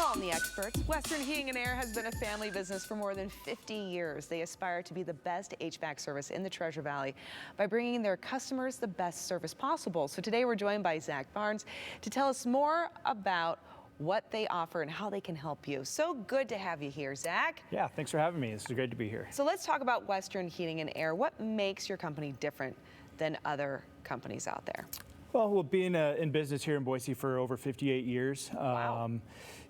Calling the experts. Western Heating and Air has been a family business for more than 50 years. They aspire to be the best HVAC service in the Treasure Valley by bringing their customers the best service possible. So today we're joined by Zach Barnes to tell us more about what they offer and how they can help you. So good to have you here, Zach. Yeah, thanks for having me. It's great to be here. So let's talk about Western Heating and Air. What makes your company different than other companies out there? Well, being in business here in Boise for over 58 years, Wow.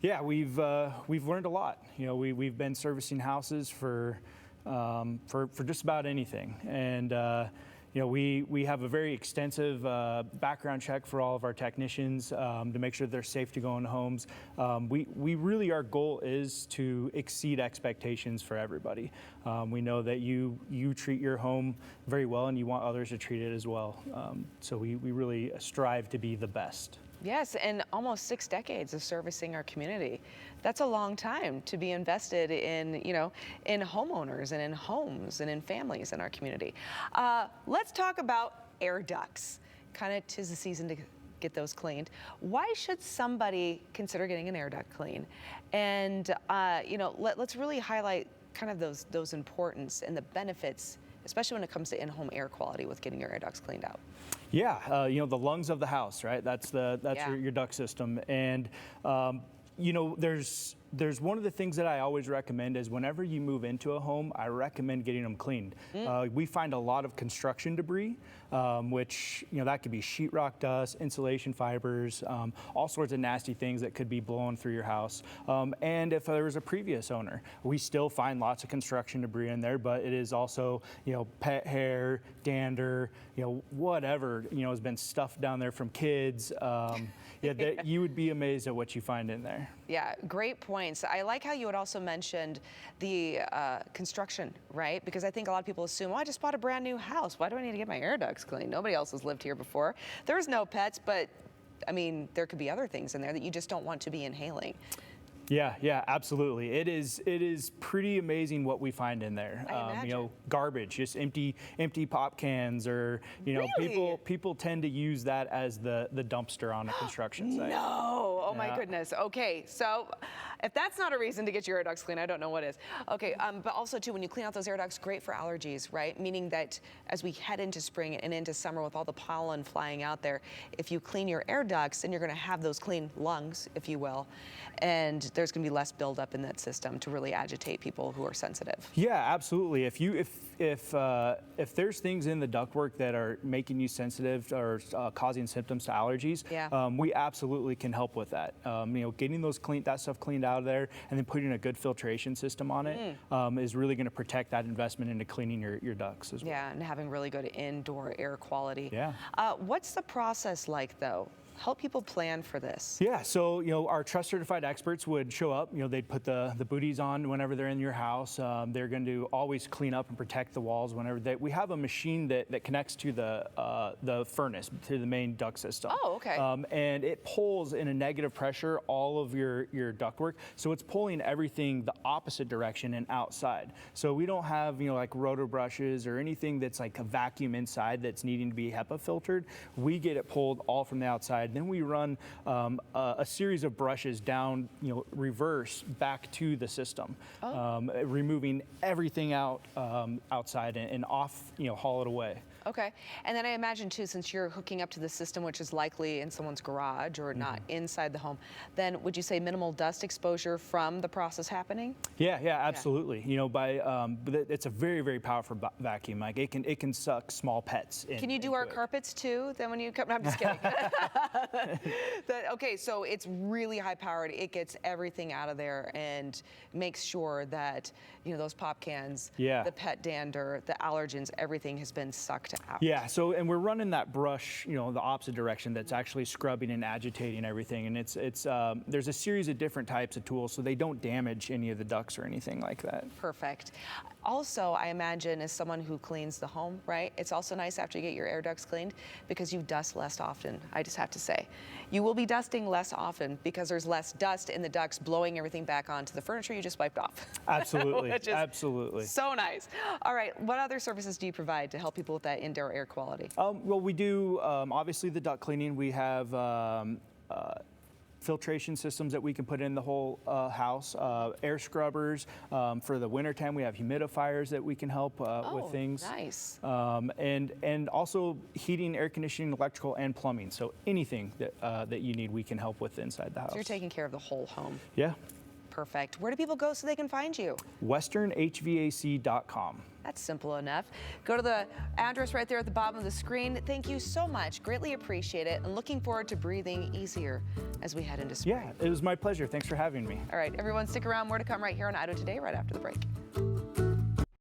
Yeah, we've learned a lot. You know, we've been servicing houses for just about anything, and you know, we have a very extensive background check for all of our technicians to make sure they're safe to go in homes. We really, our goal is to exceed expectations for everybody. We know that you treat your home very well, and you want others to treat it as well. So we really strive to be the best. Yes, and almost 6 decades of servicing our community. That's a long time to be invested in, you know, in homeowners and in homes and in families in our community. Let's talk about air ducts. Kind of 'tis the season to get those cleaned. Why should somebody consider getting an air duct clean? And you know, let's really highlight kind of those importance and the benefits, especially when it comes to in-home air quality with getting your air ducts cleaned out. Yeah, you know, the lungs of the house, right? That's your duct system, and you know, there's one of the things that I always recommend is whenever you move into a home, I recommend getting them cleaned. We find a lot of construction debris, which, you know, that could be sheetrock dust, insulation fibers, all sorts of nasty things that could be blowing through your house. And if there was a previous owner, we still find lots of construction debris in there, but it is also, you know, pet hair, dander, you know, whatever, you know, has been stuffed down there from kids. Yeah, you would be amazed at what you find in there. Yeah, great points. I like how you had also mentioned the construction, right? Because I think a lot of people assume, oh, I just bought a brand new house. Why do I need to get my air ducts cleaned? Nobody else has lived here before. There's no pets, but I mean, there could be other things in there that you just don't want to be inhaling. Yeah, absolutely. It is pretty amazing what we find in there. You know, garbage, just empty pop cans, or you know, Really? people tend to use that as the dumpster on a construction site. No, oh my goodness. Okay, so if that's not a reason to get your air ducts clean, I don't know what is. Okay, but also too, when you clean out those air ducts, great for allergies, right? Meaning that as we head into spring and into summer with all the pollen flying out there, if you clean your air ducts, then you're going to have those clean lungs, if you will, and there's going to be less buildup in that system to really agitate people who are sensitive. Yeah, absolutely. If there's things in the ductwork that are making you sensitive or causing symptoms to allergies, we absolutely can help with that. You know, getting that stuff cleaned out of there and then putting a good filtration system on it is really going to protect that investment into cleaning your ducts as well. Yeah, and having really good indoor air quality. Yeah. What's the process like, though? Help people plan for this. Yeah, so, you know, our trust certified experts would show up. You know, they'd put the booties on whenever they're in your house. They're going to always clean up and protect the walls whenever we have a machine that connects to the furnace, to the main duct system. Oh, okay. And it pulls in a negative pressure all of your ductwork, so it's pulling everything the opposite direction and outside. So we don't have, you know, like roto brushes or anything that's like a vacuum inside that's needing to be HEPA filtered. We get it pulled all from the outside. Then we run a series of brushes down, you know, reverse back to the system, removing everything out outside and off, you know, haul it away. Okay, and then I imagine too, since you're hooking up to the system, which is likely in someone's garage or not inside the home, then would you say minimal dust exposure from the process happening? Yeah, absolutely. You know, but it's a very, very powerful vacuum. Like it can suck small pets in. Can you do our carpets too? Then when you come, no, I'm just kidding. Okay, so it's really high powered. It gets everything out of there and makes sure that, you know, those pop cans, the pet dander, the allergens, everything has been sucked out. Yeah, so, and we're running that brush, you know, the opposite direction that's actually scrubbing and agitating everything. And it's there's a series of different types of tools so they don't damage any of the ducts or anything like that. Perfect. Also, I imagine as someone who cleans the home, right, it's also nice after you get your air ducts cleaned because you dust less often, I just have to say. You will be dusting less often because there's less dust in the ducts blowing everything back onto the furniture you just wiped off. Absolutely, absolutely. So nice. All right, what other services do you provide to help people with that indoor air quality? Well, we do, obviously, the duct cleaning. We have filtration systems that we can put in the whole house, air scrubbers. For the wintertime, we have humidifiers that we can help with things. Nice. And also heating, air conditioning, electrical, and plumbing. So anything that you need, we can help with inside the house. So you're taking care of the whole home. Yeah. Perfect. Where do people go so they can find you? westernhvac.com. That's simple enough. Go to the address right there at the bottom of the screen. Thank you so much. Greatly appreciate it. And looking forward to breathing easier as we head into spring. Yeah, it was my pleasure. Thanks for having me. All right, everyone, stick around. More to come right here on Idaho Today right after the break.